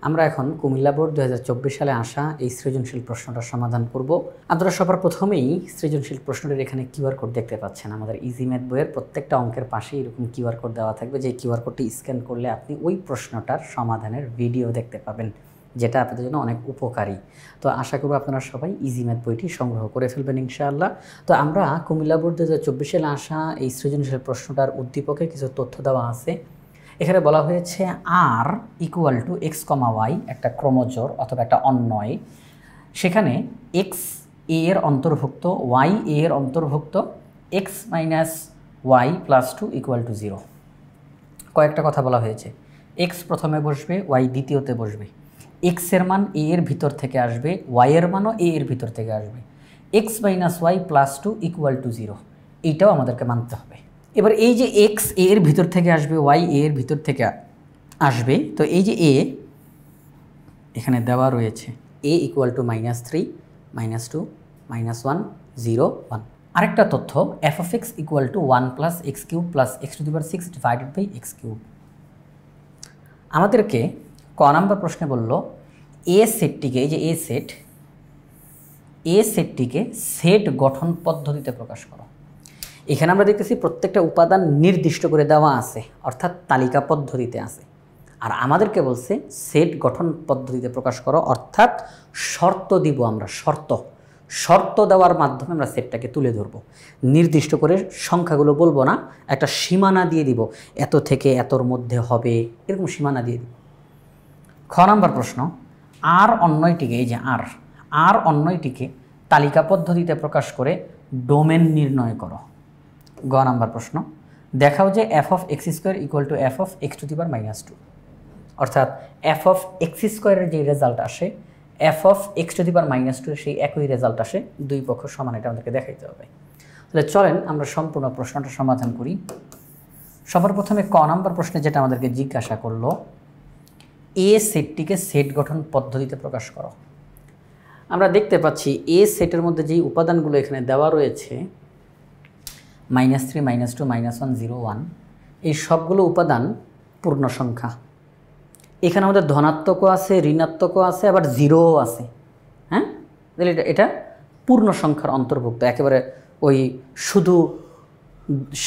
আমরা এখন কুমিল্লা বোর্ড 2024 সালে আসা এই সৃজনশীল প্রশ্নটার সমাধান করব। আপনারা সবার প্রথমেই সৃজনশীল প্রশ্নটির এখানে কিউআর কোড দেখতে পাচ্ছেন। আমাদের ইজি ম্যাথ বইয়ের প্রত্যেকটা অঙ্কের পাশে এরকম কিউআর কোড দেওয়া থাকবে, যে কিউআর কোডটি স্ক্যান করলে আপনি ওই প্রশ্নটার সমাধানের ভিডিও দেখতে পাবেন, যেটা আপনাদের জন্য অনেক উপকারী। তো আশা করব আপনারা সবাই ইজি ম্যাথ বইটি সংগ্রহ করে ফেলবেন ইনশাআল্লাহ। তো আমরা কুমিল্লা বোর্ড 2024 সালে আসা এই সৃজনশীল প্রশ্নটার উদ্দীপকে কিছু তথ্য দেওয়া আছে। এখানে বলা হয়েছে R equal to x comma y, একটা ক্রমজোড় অথবা একটা অন্বয়। সেখানে এক্স এ এর অন্তর্ভুক্ত, ওয়াই এ এর অন্তর্ভুক্ত, X minus Y plus two equal to 0। কয়েকটা কথা বলা হয়েছে। এক্স প্রথমে বসবে, ওয়াই দ্বিতীয়তে বসবে। এক্সের মান এ এর ভিতর থেকে আসবে, ওয়াই এর মানও এ এর ভিতর থেকে আসবে। X minus Y plus two equal to 0, এইটাও আমাদেরকে মানতে হবে। এবার এই যে এক্স এ এর ভিতর থেকে আসবে, ওয়াই এ এর ভিতর থেকে আসবে, তো এই যে এ এখানে দেওয়া রয়েছে এ ইকুয়াল টু -3, -2, -1, 0, 1। আরেকটা তথ্য, F of X equal to 1 plus X cube plus X to the power 6 divided by X cube. আমাদেরকে ক নাম্বার প্রশ্নে বলল এ সেটটিকে, এই যে এ সেটটিকে সেট গঠন পদ্ধতিতে প্রকাশ করো। এখানে আমরা দেখতেছি প্রত্যেকটা উপাদান নির্দিষ্ট করে দেওয়া আছে, অর্থাৎ তালিকা পদ্ধতিতে আছে। আর আমাদেরকে বলছে সেট গঠন পদ্ধতিতে প্রকাশ করো, অর্থাৎ শর্ত দিব আমরা, শর্ত দেওয়ার মাধ্যমে আমরা সেটটাকে তুলে ধরব। নির্দিষ্ট করে সংখ্যাগুলো বলবো না, একটা সীমানা দিয়ে দিব, এত থেকে এতর মধ্যে হবে, এরকম সীমানা দিয়ে দিব। খ নাম্বার প্রশ্ন, আর অন্যটিকে, এই যে আর অন্যটিকে তালিকা পদ্ধতিতে প্রকাশ করে ডোমেন নির্ণয় করো। গ নাম্বার প্রশ্ন, দেখাও যে f of x square equal to f of x to the power -2, অর্থাৎ এফ অফ এক্স স্কোয়ারের যে রেজাল্ট আসে, f of x to the power -2 সেই একই রেজাল্ট আসে, দুই পক্ষ সমান, এটা আমাদেরকে দেখাইতে হবে। তাহলে চলেন আমরা সম্পূর্ণ প্রশ্নটা সমাধান করি। সবার প্রথমে ক নাম্বার প্রশ্নে যেটা আমাদেরকে জিজ্ঞাসা করলো, এ সেটটিকে সেট গঠন পদ্ধতিতে প্রকাশ করো। আমরা দেখতে পাচ্ছি এ সেটের মধ্যে যেই উপাদানগুলো এখানে দেওয়া রয়েছে, -3, -2, -1, 0, 1, এই সবগুলো উপাদান পূর্ণ সংখ্যা। এখানে আমাদের ধনাত্মকও আছে, ঋণাত্মকও আছে, আবার জিরোও আছে। হ্যাঁ, তাহলে এটা পূর্ণ সংখ্যার অন্তর্ভুক্ত, একেবারে ওই শুধু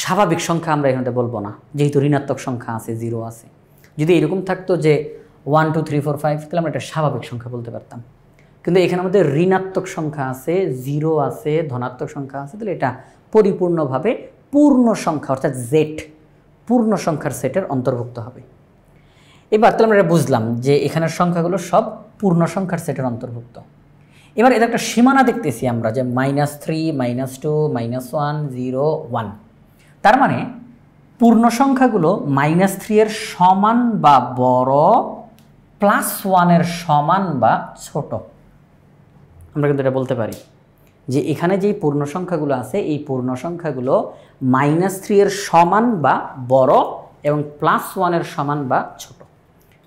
স্বাভাবিক সংখ্যা আমরা এখানে বলবো না, যেহেতু ঋণাত্মক সংখ্যা আছে, 0 আছে। যদি এরকম থাকতো যে 1, 2, 3, 4, 5, তাহলে আমরা এটা স্বাভাবিক সংখ্যা বলতে পারতাম। কিন্তু এখানে আমাদের ঋণাত্মক সংখ্যা আছে, 0 আছে, ধনাত্মক সংখ্যা আছে, তাহলে এটা পরিপূর্ণভাবে পূর্ণ সংখ্যা, অর্থাৎ জেড পূর্ণ সংখ্যার সেটের অন্তর্ভুক্ত হবে। এবার তাহলে আমরা বুঝলাম যে এখানের সংখ্যাগুলো সব পূর্ণ সংখ্যার সেটের অন্তর্ভুক্ত। এবার এটা একটা সীমানা দেখতেছি আমরা, যে -3, -2, -1, 0, 1। তার মানে পূর্ণ সংখ্যাগুলো -3 এর সমান বা বড়, +1 এর সমান বা ছোট। আমরা কিন্তু এটা বলতে পারি যে এখানে যেই পূর্ণ সংখ্যাগুলো আছে, এই পূর্ণ সংখ্যাগুলো -3 এর সমান বা বড় এবং +1 এর সমান বা ছোট।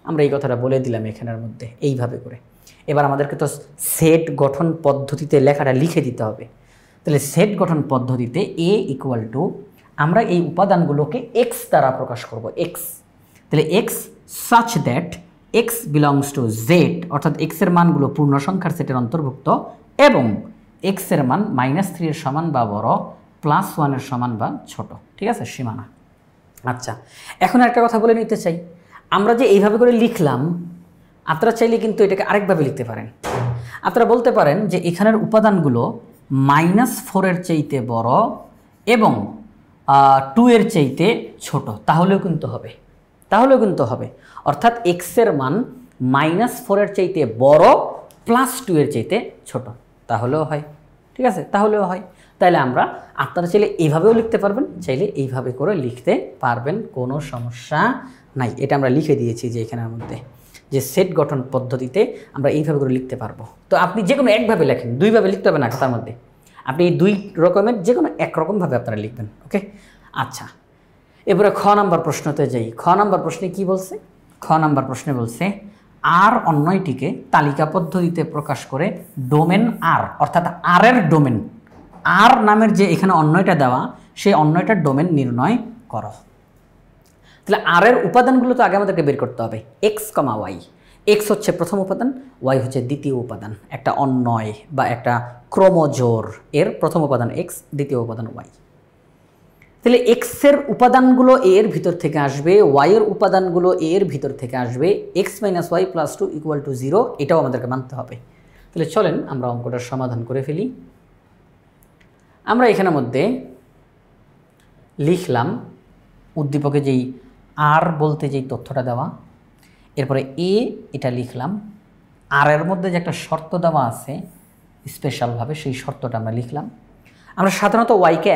আমরা এই কথাটা বলে দিলাম এখানের মধ্যে এইভাবে করে। এবার আমাদেরকে তো সেট গঠন পদ্ধতিতে লেখাটা লিখে দিতে হবে। তাহলে সেট গঠন পদ্ধতিতে এ ইকুয়াল টু, আমরা এই উপাদানগুলোকে এক্স দ্বারা প্রকাশ করব, এক্স। তাহলে x such that x belongs to Z, অর্থাৎ এক্সের মানগুলো পূর্ণ সংখ্যার সেটের অন্তর্ভুক্ত এবং এক্সের মান -3 এর সমান বা বড়, +1 এর সমান বা ছোট। ঠিক আছে, সীমানা। আচ্ছা, এখন একটা কথা বলে নিতে চাই, আমরা যে এইভাবে করে লিখলাম, আপনারা চাইলে কিন্তু এটাকে আরেকভাবে লিখতে পারেন। আপনারা বলতে পারেন যে এখানের উপাদানগুলো -4 এর চাইতে বড় এবং 2 এর চাইতে ছোট, তাহলেও কিন্তু হবে। অর্থাৎ এক্সের মান -4 এর চাইতে বড়, +2 এর চাইতে ছোট, তাহলেও হয়। ঠিক আছে, তাহলেও হয়। তাহলে আপনারা চাইলে এইভাবেও লিখতে পারবেন, চাইলে এইভাবে করে লিখতে পারবেন, কোনো সমস্যা নাই। এটা আমরা লিখে দিয়েছি যে এখানের মধ্যে, যে সেট গঠন পদ্ধতিতে আমরা এইভাবে করে লিখতে পারবো। তো আপনি যে কোনো একভাবে লেখেন, দুইভাবে লিখতে হবে না খাতার মধ্যে, আপনি এই দুই রকমের যে কোনো একরকমভাবে আপনারা লিখবেন। ওকে, আচ্ছা, এবারে খ নাম্বার প্রশ্নতে যাই। খ নাম্বার প্রশ্নে কি বলছে? খ নাম্বার প্রশ্নে বলছে আর অন্যটিকে তালিকা পদ্ধতিতে প্রকাশ করে ডোমেন আর, অর্থাৎ আর এর ডোমেন, আর নামের যে এখানে অন্যটা দেওয়া, সেই অন্যটার ডোমেন নির্ণয় করো। তাহলে আর এর উপাদানগুলো তো আগে আমাদেরকে বের করতে হবে, এক্স কমা ওয়াই। এক্স হচ্ছে প্রথম উপাদান, ওয়াই হচ্ছে দ্বিতীয় উপাদান, একটা অন্বয় বা একটা ক্রমজোর, এর প্রথম উপাদান এক্স, দ্বিতীয় উপাদান ওয়াই। তাহলে এক্সের উপাদানগুলো এর ভিতর থেকে আসবে, ওয়াইয়ের উপাদানগুলো এর ভিতর থেকে আসবে, X minus Y plus 2 equal to 0, এটাও আমাদেরকে মানতে হবে। তাহলে চলেন আমরা অঙ্কটার সমাধান করে ফেলি। আমরা এখানের মধ্যে লিখলাম উদ্দীপকে যেই আর বলতে যেই তথ্যটা দেওয়া, এরপরে এ এটা লিখলাম, আর এর মধ্যে যে একটা শর্ত দেওয়া আছে স্পেশালভাবে, সেই শর্তটা আমরা লিখলাম। আমরা সাধারণত ওয়াইকে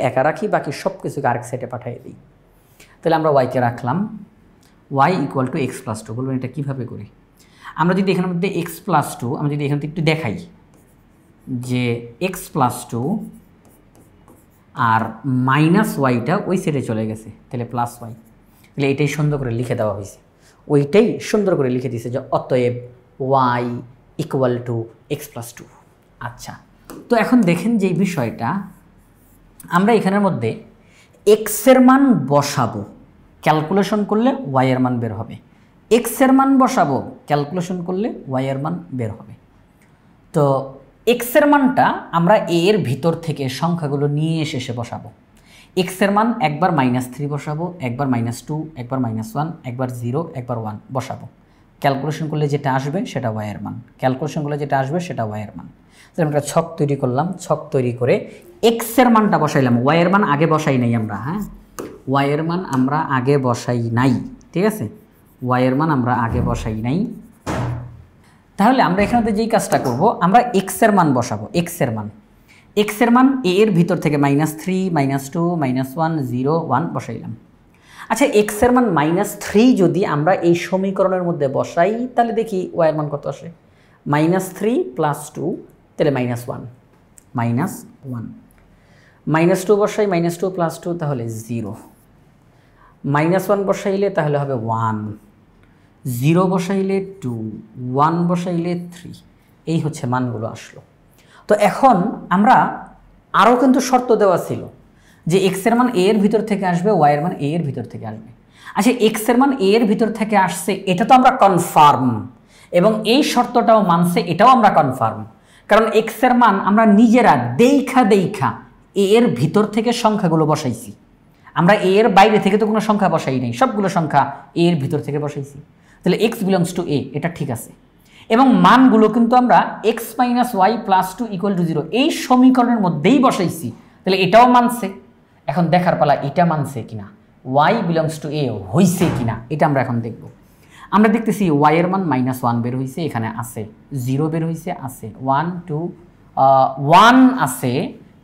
একা রাখি, বাকি সব কিছুকে আরেক সাইডে পাঠিয়ে দিই। তাহলে আমরা ওয়াইকে রাখলাম, Y equal to X plus 2। বলবেন এটা কীভাবে করি? আমরা যদি এখানের মধ্যে এক্স প্লাস 2, আমরা যদি এখান থেকে একটু দেখাই যে এক্স প্লাস 2 আর মাইনাস ওয়াইটা ওই সাইডে চলে গেছে, তাহলে প্লাস ওয়াই। তাহলে এটাই সুন্দর করে লিখে দেওয়া হয়েছে, ওইটাই সুন্দর করে লিখে দিয়েছে যে অতএব Y equal to X plus 2। আচ্ছা, তো এখন দেখেন যে এই বিষয়টা আমরা এখানের মধ্যে এক্সের মান বসাবো, ক্যালকুলেশন করলে ওয়াইয়ের মান বের হবে। এক্সের মান বসাবো, ক্যালকুলেশন করলে ওয়াইয়ের মান বের হবে। তো এক্সের মানটা আমরা এর ভিতর থেকে সংখ্যাগুলো নিয়ে এসে বসাবো। এক্সের মান একবার -3 বসাবো, একবার -2, একবার -1, একবার 0, একবার 1 বসাবো। ক্যালকুলেশন করলে যেটা আসবে সেটা ওয়াইয়ের মান, ক্যালকুলেশন করলে যেটা আসবে সেটা ওয়াইয়ের মান। তাহলে আমরা ছক তৈরি করলাম, ছক তৈরি করে এক্সের মানটা বসাইলাম, ওয়াইয়ের মান আগে বসাই নাই আমরা, হ্যাঁ ওয়াইয়ের মান আমরা আগে বসাই নাই, ঠিক আছে, ওয়াইয়ের মান আমরা আগে বসাই নাই। তাহলে আমরা এখানে যেই কাজটা করব, আমরা এক্সের মান বসাবো, এক্সের মান এর ভিতর থেকে -3, -2, -1, 0, 1 বসাইলাম। আচ্ছা, এক্সের মান -3 যদি আমরা এই সমীকরণের মধ্যে বসাই, তাহলে দেখি ওয়াইয়ের মান কত আসে। -3 প্লাস 2, তাহলে -1, -2 বসাই, -2 প্লাস 2 তাহলে 0, -1 বসাইলে তাহলে হবে 1, 0 বসাইলে 2, 1 বসাইলে 3, এই হচ্ছে মানগুলো আসলো। তো এখন আমরা আরও কিন্তু শর্ত দেওয়া ছিল যে এক্সের মান এর ভিতর থেকে আসবে, ওয়াইয়ের মান এর ভিতর থেকে আসবে। আচ্ছা, এক্সের মান এর ভিতর থেকে আসছে, এটা তো আমরা কনফার্ম, এবং এই শর্তটাও মানছে, এটাও আমরা কনফার্ম। কারণ এক্সের মান আমরা নিজেরা দেখা এর ভিতর থেকে সংখ্যাগুলো বসাইছি, আমরা এর বাইরে থেকে তো কোনো সংখ্যা বসাই নাই, সবগুলো সংখ্যা এর ভিতর থেকে বসাইছি। তাহলে এক্স বিলংস টু এ, এটা ঠিক আছে। এবং মানগুলো কিন্তু আমরা X minus Y plus 2 equal to 0 এই সমীকরণের মধ্যেই বসাইছি, তাহলে এটাও মানছে। এখন দেখার পালা এটা মানছে কিনা, ওয়াই বিলংস টু এ হইছে কিনা, এটা আমরা এখন দেখব। আমরা দেখতেছি ওয়াইয়ের মান -1 বের হয়েছে, এখানে আছে 0 বের হয়েছে, আছে 1, 2, 1 আছে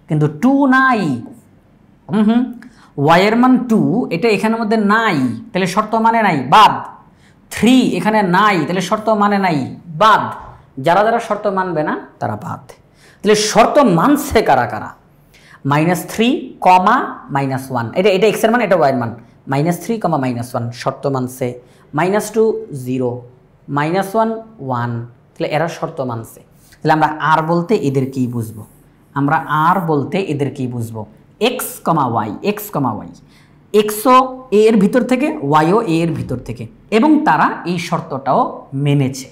কিন্তু 2 নাই। ওয়াইয়ের মান 2, এটা এখানের মধ্যে নাই, তাহলে শর্ত মানে নাই, বাদ। 3 এখানে নাই, তাহলে শর্ত মানে নাই, বাদ। যারা যারা শর্ত মানবে না তারা বাদ। তাহলে শর্ত মানছে কারা কারা? -3, -1, এটা এক্সের মান, এটা ওয়াইয়ের মান। -3, -1 শর্ত মানছে, -2 0, -1 1, তাহলে এরা শর্ত মানছে। তাহলে আমরা আর বলতে এদের কি বুঝবো? এক্স, ওয়াই, এক্সও এর ভিতর থেকে, ওয়াইও এর ভিতর থেকে, এবং তারা এই শর্তটাও মেনেছে।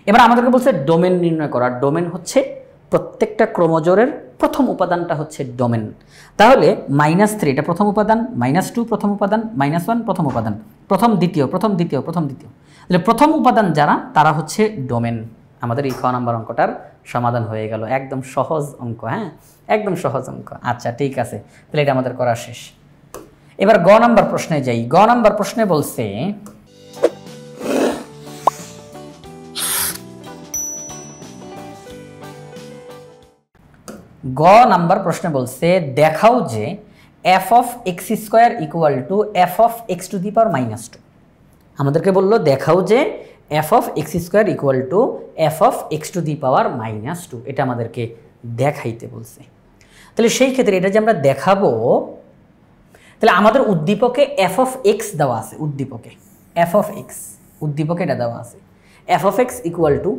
এবার আমাদেরকে বলছে ডোমেন নির্ণয় করা। ডোমেন হচ্ছে প্রত্যেকটা ক্রমজোরের প্রথম উপাদানটা হচ্ছে ডোমেন। তাহলে -3 এটা প্রথম উপাদান, -2 প্রথম উপাদান, -1 প্রথম উপাদান, প্রথম দ্বিতীয়। তাহলে প্রথম উপাদান যারা, তারা হচ্ছে ডোমেন। আমাদের এই খ নাম্বার অঙ্কটার সমাধান হয়ে গেল। একদম সহজ অঙ্ক, হ্যাঁ একদম সহজ অঙ্ক। আচ্ছা ঠিক আছে, তাহলে এটা আমাদের করা শেষ। এবার গ নাম্বার প্রশ্নে যাই। গ নাম্বার প্রশ্নে বলছে দেখাও যে f of x² equal to f of x to the power -2। আমাদেরকে বললো দেখাও যে f of x² equal to f of x to the power -2, এটা আমাদেরকে দেখাইতে বলছে। তাহলে সেই ক্ষেত্রে এটা যে আমরা দেখাবো, তাহলে আমাদের উদ্দীপকে f of x দেওয়া আছে, উদ্দীপকে এটা দেওয়া আছে f of x equal to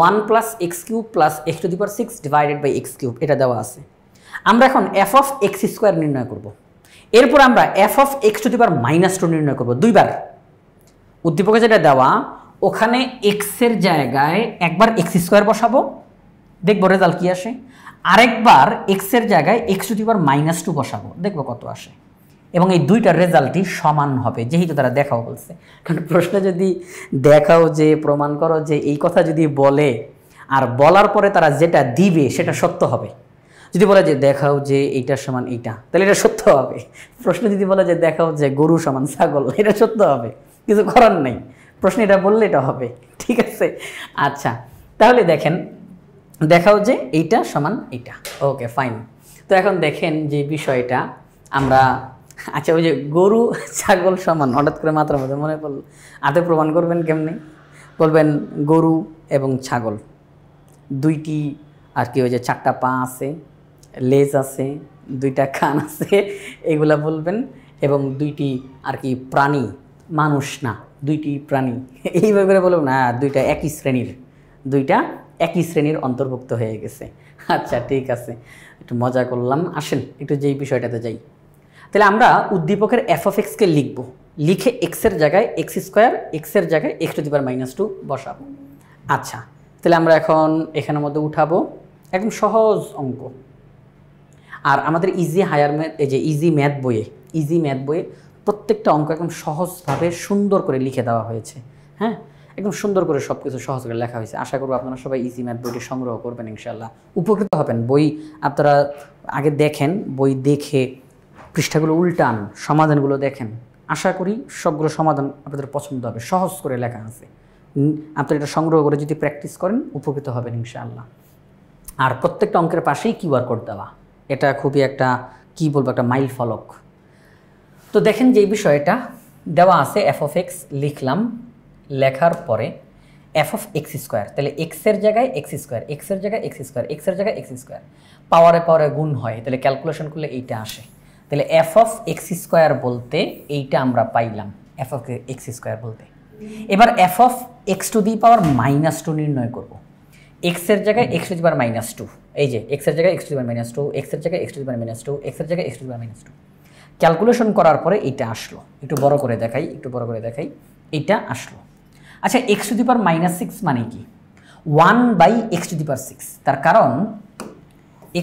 1 plus x³ plus x to the power 6 divided by x³, এটা দেওয়া আছে। আমরা এখন f of x² নির্ণয় করব। এরপর আমরা f of x to the power -2 নির্ণয় করব দুইবার। উদ্দীপকে যেটা দেওয়া ওখানে এক্সের জায়গায় একবার এক্স স্কোয়ার বসাবো, দেখবো রেজাল্ট কি আসে, আরেকবার এক্সের জায়গায় x⁻² বসাবো, দেখবো কত আসে। এবং এই দুইটার রেজাল্টই সমান হবে, যেহেতু তারা দেখাও বলছে। কারণ প্রশ্ন যদি দেখাও যে প্রমাণ করো যে এই কথা যদি বলে আর বলার পরে তারা যেটা দিবে সেটা সত্য হবে। যদি বলে যে দেখাও যে এইটার সমান এইটা, তাহলে এটা সত্য হবে। প্রশ্ন যদি বলে যে দেখাও যে গরু সমান ছাগল, এটা সত্য হবে, কিছু করার নেই। প্রশ্ন এটা বললে এটা হবে, ঠিক আছে। আচ্ছা, তাহলে দেখেন দেখাও যে এইটা সমান এইটা, ওকে ফাইন। তো এখন দেখেন যে বিষয়টা আমরা, আচ্ছা ওই যে গরু ছাগল সমান হঠাৎ করে মাত্রার মধ্যে মনে পড়ল, হাতে প্রমাণ করবেন কেমনি? বলবেন গরু এবং ছাগল দুইটি আর কি, ওই যে 4টা পা আছে, লেজ আছে, 2টা কান আছে, এগুলা বলবেন। এবং 2টি আর কি প্রাণী, মানুষ না, 2টি প্রাণী, এইভাবে করে বলবেন না, 2টা একই শ্রেণীর অন্তর্ভুক্ত হয়ে গেছে। আচ্ছা ঠিক আছে, একটু মজা করলাম। আসেন একটু যেই বিষয়টাতে যাই। তাহলে আমরা উদ্দীপকের f(x)কে লিখব, লিখে এক্সের জায়গায় x², এক্সের জায়গায় x⁻² বসাবো। আচ্ছা, তাহলে আমরা এখন এখানের মধ্যে উঠাবো, একদম সহজ অঙ্ক। আর আমাদের ইজি হায়ার ম্যাথ, এই যে ইজি ম্যাথ বইয়ে প্রত্যেকটা অঙ্ক একদম সহজভাবে সুন্দর করে লিখে দেওয়া হয়েছে। হ্যাঁ, একদম সুন্দর করে সব কিছু সহজ করে লেখা হয়েছে। আশা করব আপনারা সবাই ইজি ম্যাথ বইটি সংগ্রহ করবেন, ইনশাআল্লাহ উপকৃত হবেন। বই আপনারা আগে দেখেন, বই দেখে পৃষ্ঠাগুলো উল্টান, সমাধানগুলো দেখেন। আশা করি সবগুলো সমাধান আপনাদের পছন্দ হবে, সহজ করে লেখা আছে। আপনারা এটা সংগ্রহ করে যদি প্র্যাকটিস করেন উপকৃত হবেন ইনশাআল্লাহ। আর প্রত্যেকটা অঙ্কের পাশেই কিউআর কোড দেওয়া, এটা খুবই একটা কি বলবো, একটা মাইল ফলক। তো দেখেন যে বিষয়টা দেওয়া আছে f(x) লিখলাম, লেখার পরে f(x²), তাহলে এক্সের জায়গায় x², এক্সের জায়গায় x², এক্সের জায়গায় x², পাওয়ারে গুণ হয়, তাহলে ক্যালকুলেশন করলে এইটা আসে। তাহলে f(x²) বলতে এইটা আমরা পাইলাম, f(x²) বলতে। এবার f(x⁻²) নির্ণয় করব। এক্সের জায়গায় x⁻², এই যে এক্সের জায়গায় x⁻², এক্সের জায়গায় x⁻², এক্সের জায়গায় x⁻²। ক্যালকুলেশন করার পরে এইটা আসলো, একটু বড় করে দেখাই, এইটা আসলো। আচ্ছা, x⁻6 মানে কি? 1/x⁻6, তার কারণ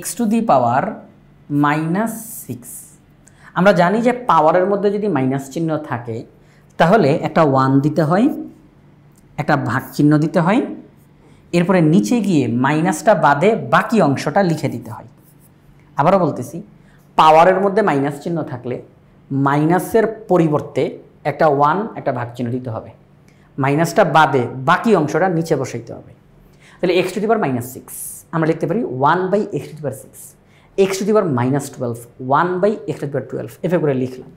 x⁻6, আমরা জানি যে পাওয়ারের মধ্যে যদি মাইনাস চিহ্ন থাকে তাহলে একটা 1 দিতে হয়, একটা ভাগ চিহ্ন দিতে হয়, এরপরে নিচে গিয়ে মাইনাসটা বাদে বাকি অংশটা লিখে দিতে হয়। আবারও বলতেছি, পাওয়ারের মধ্যে মাইনাস চিহ্ন থাকলে মাইনাসের পরিবর্তে একটা 1, একটা ভাগ চিহ্ন দিতে হবে, মাইনাসটা বাদে বাকি অংশটা নিচে বসাইতে হবে। তাহলে x⁻6 আমরা লিখতে পারি 1/x⁻6, x⁻12 1/x⁻12, এভাবে করে লিখলাম।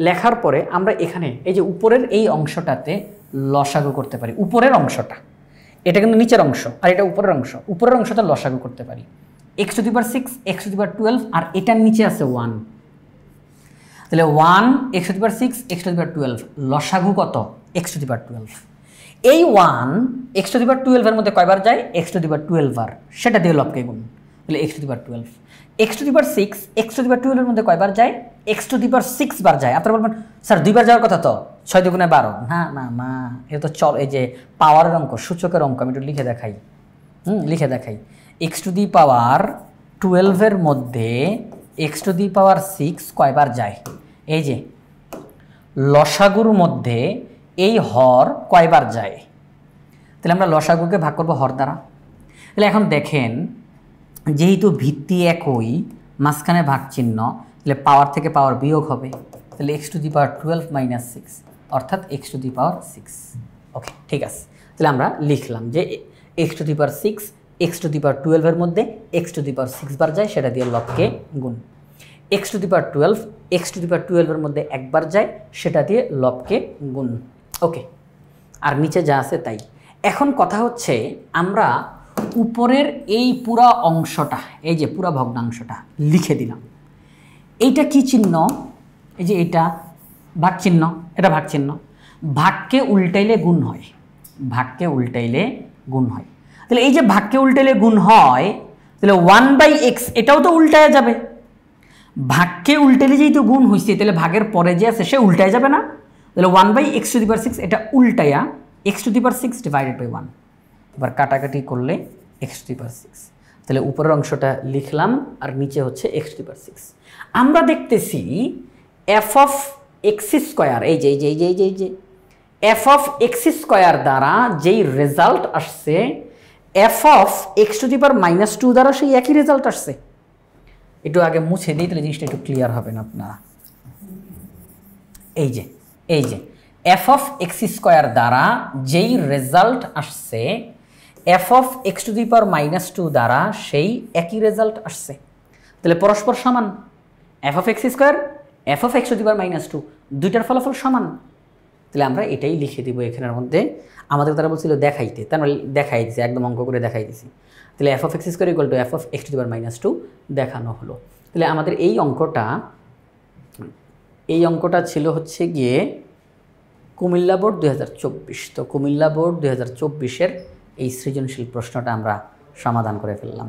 লেখার পরে আমরা এখানে এই যে উপরের এই অংশটাতে লসাগু করতে পারি, উপরের অংশটা, এটা কিন্তু নিচের অংশ আর এটা উপরের অংশ, উপরের অংশটা লসাগু করতে পারি। x⁻6, x⁻12 আর এটার নিচে আছে 1, তাহলে 1 x⁻6 x⁻12 লসাগু কত? x⁻12। এই 1 x⁻12 এর মধ্যে কয়বার যায়? x⁻12 বার, সেটা দিয়ে লবকে গুণ, তাহলে x⁻12। x⁻6 x⁻12 এর মধ্যে কয়বার যায়? x⁻6 বার যায়। আপনারা বলবেন স্যার 2 বার যাওয়ার কথা তো, 6 × 12। না না না, এটা তো চল, এই যে পাওয়ারের অঙ্ক, সূচকের অঙ্ক, আমি একটু লিখে দেখাই। x⁻12 এর মধ্যে x⁻6 কয়বার যায়? এই যে লসাগুর মধ্যে এই হর কয়বার যায়? তাহলে আমরা লসাগুকে ভাগ করব হর দ্বারা। তাহলে এখন দেখেন, যেহেতু ভিত্তি একই, মাঝখানে ভাগ চিহ্ন, তাহলে পাওয়ার থেকে পাওয়ার বিয়োগ হবে, তাহলে x⁻12 - 6 অর্থাৎ x⁻6। ওকে, ঠিক আছে। তাহলে আমরা লিখলাম যে x⁻6 x⁻12 এর মধ্যে x⁻6 বার যায়, সেটা দিয়ে লবকে গুণ। x⁻12 x⁻12 এর মধ্যে একবার যায়, সেটা দিয়ে লবকে গুণ। ওকে, আর নিচে যা আছে তাই। এখন কথা হচ্ছে, আমরা উপরের এই পুরা অংশটা, এই যে পুরা ভগ্নাংশটা লিখে দিলাম। এইটা কি চিহ্ন? এই যে এটা ভাগ চিহ্ন, এটা ভাগ চিহ্ন। ভাগকে উল্টাইলে গুণ হয়, তাহলে এই যে ভাগকে উল্টাইলে গুণ হয়, তাহলে 1/x এটাও তো উল্টায় যাবে। ভাগকে উল্টাইলে যেহেতু গুণ হয়েছে, তাহলে ভাগের পরে যে আছে সে উল্টায় যাবে না? তাহলে 1/x⁶ এটা উল্টায়া x⁶ ডিভাইডেড বাই 1। এবার কাটাকাটি করলে x⁶। তাহলে উপরের অংশটা লিখলাম আর নিচে হচ্ছে x⁶। আমরা দেখতেছি f অফ x স্কোয়ার, এই যে f অফ x স্কোয়ার দ্বারা যেই রেজাল্ট আসছে f অফ x⁻² দ্বারা সেই একই রেজাল্ট আসছে। একটু আগে মুছে দিই, তাহলে জিনিসটা একটু ক্লিয়ার হবে না আপনারা। এই যে f অফ x স্কোয়ার দ্বারা যেই রেজাল্ট আসছে f অফ x⁻² দ্বারা সেই একই রেজাল্ট আসছে। তাহলে পরস্পর সমান, f of x square f of x⁻², দুইটার ফলাফল সমান। তাহলে আমরা এটাই লিখে দিব এখানের মধ্যে। আমাদের তারা বলছিল দেখাইতে, তার মানে দেখাই দিছি, একদম অঙ্ক করে দেখাই দিছি। তাহলে f of x square equal to f of x⁻² দেখানো হলো। তাহলে আমাদের এই অঙ্কটা ছিল হচ্ছে গিয়ে কুমিল্লা বোর্ড 2024। তো কুমিল্লা বোর্ড 2024-এর এই সৃজনশীল প্রশ্নটা আমরা সমাধান করে ফেললাম।